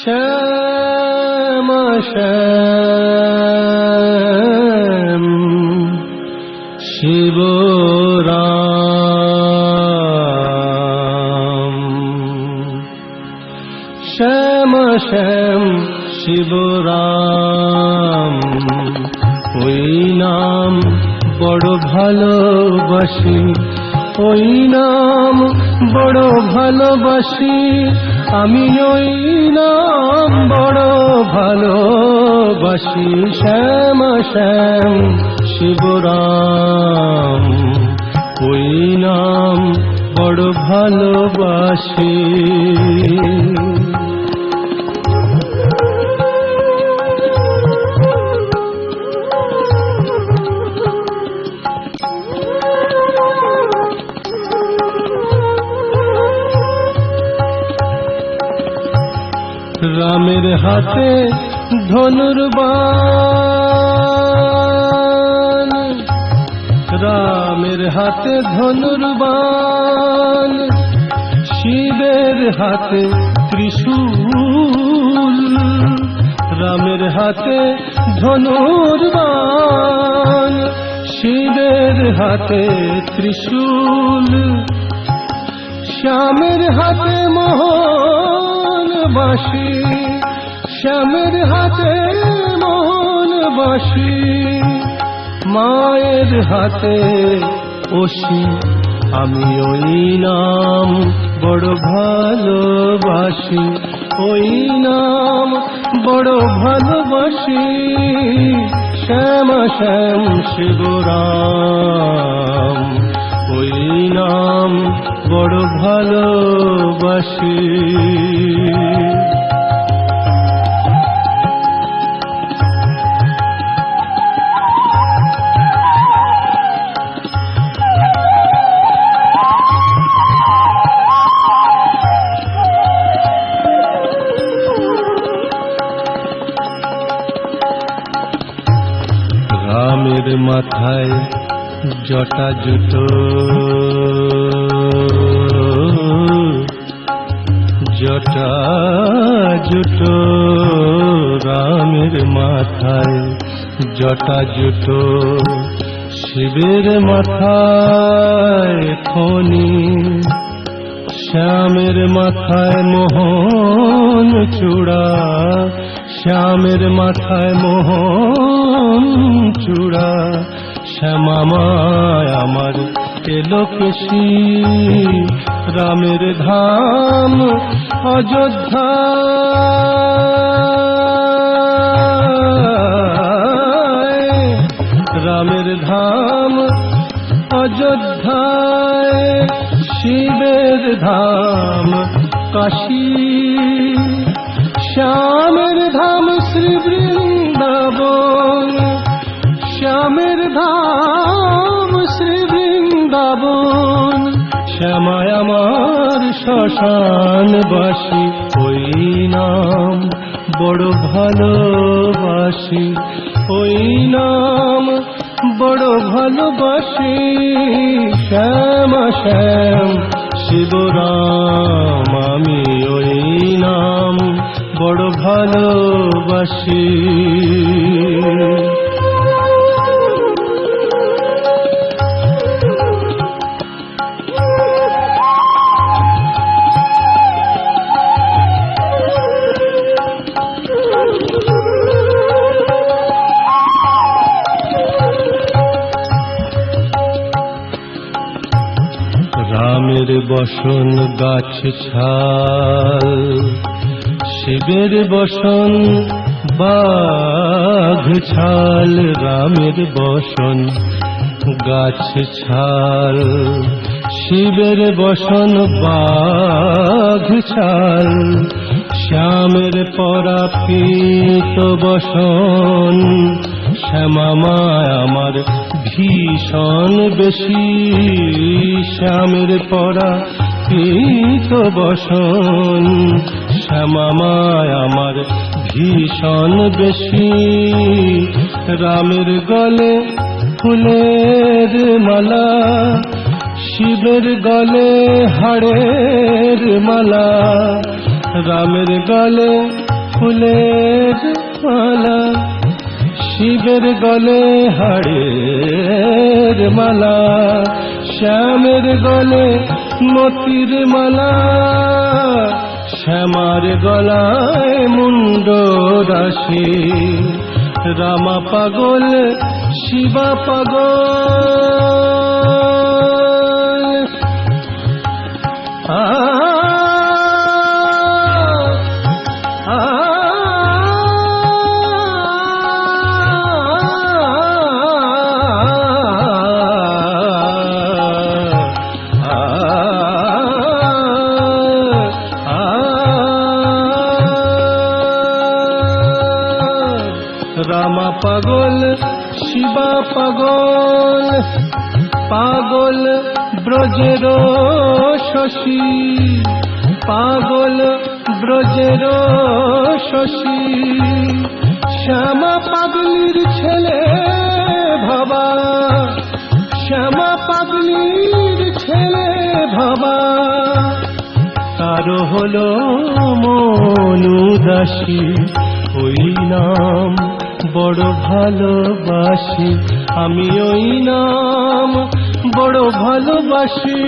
শ্যাম শ্যাম শিব রাম, শ্যাম শ্যাম শিব রাম, ওই নাম বড় ভালোবাসি, ওই নাম বড় ভালোবাসি, আমি ওই নাম বড় ভালোবাসি। শ্যাম শ্যাম শিব রাম, ওই নাম বড় ভালোবাসি। রামের হাতে ধনুর্বাণ, রামের হাতে ধনুর্বাণ, শিবের হাতে ত্রিশূল। রামের হাতে ধনুর্বাণ, শিবের হাতে ত্রিশূল, শ্যামের হাতে মোহন বাঁশি, শ্যামের হাতে মোহন বাঁশি, মায়ের হাতে ওসি, আমি ওই নাম বড় ভালোবাসি, ওই নাম বড় ভালোবাসি। শ্যাম শ্যাম শিব রাম, ওই নাম বড় ভালোবাসি। রামের মাথায় জটা জুটো, জটা জুটো, রামের মাথায় জটা জুটো, শিবের মাথায় খনি, শ্যামের মাথায় মোহন চূড়া, শ্যামের মাথায় মোহন চূড়া, শ্যামামায় আমার এলোকেশী, রামের ধাম অযোধ্যা, রামের ধাম অযোধ্যায়, শিবের ধাম কাশী, শ্যামের ধাম শ্রী বৃন্দাবন, শ্যামের ধাম শ্রী বৃন্দাবন, শ্যামায় আমার শ্মশানবাসী, ওই নাম বড় ভালোবাসি, ওই নাম বড় ভালোবাসি। শ্যাম শ্যাম শিব রাম, আমি ওই নাম বড় ভালোবাসি। রামের বসন গাছ ছাল, শিবের বসন বাঘ ছাল, রামের বসন গাছ ছাল, শিবের বসন বাঘ ছাল, শ্যামের পরা পীত বসন, শ্যামামায় আমার ভীষণ বেশি, শ্যামের পরা পীত বসন, শ্যামামায় আমার ভীষণ বেশি। রামের গলে ফুলের মালা, শিবের গলে হাড়ের মালা, রামের গলে ফুলের মালা, শিবের গলে হাড়ের মালা, শ্যামের গলে মতির মালা, শ্যামার গলায় মুন্ড রাশি, রামা পাগল শিবা পাগল। রামা পাগল শিবা পাগল, পাগল ব্রজের শশী, পাগল ব্রজের শশী, শ্যামা পাগলির ছেলে ভাবা, শ্যামা পাগলির ছেলে ভাবা, কারো হলো মন উদাসী, ওই নাম বড় ভালোবাসি, আমি ওই নাম বড় ভালোবাসি,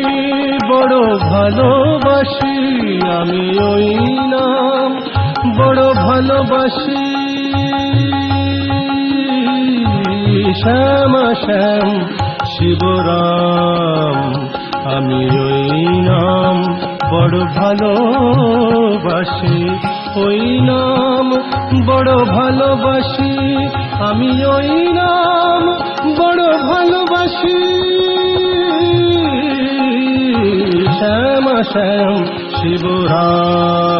বড় ভালোবাসি, আমি ওই নাম বড় ভালোবাসি। শ্যাম শ্যাম শিবরাম, আমি ওই নাম বড় ভালোবাসি, ওই নাম বড় ভালোবাসি, আমি ওই নাম বড় ভালোবাসি। শ্যাম শ্যাম শিবরাম,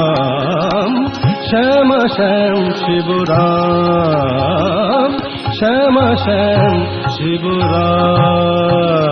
শ্যাম শ্যাম শিবরাম, শ্যাম শ্যাম শিবরাম।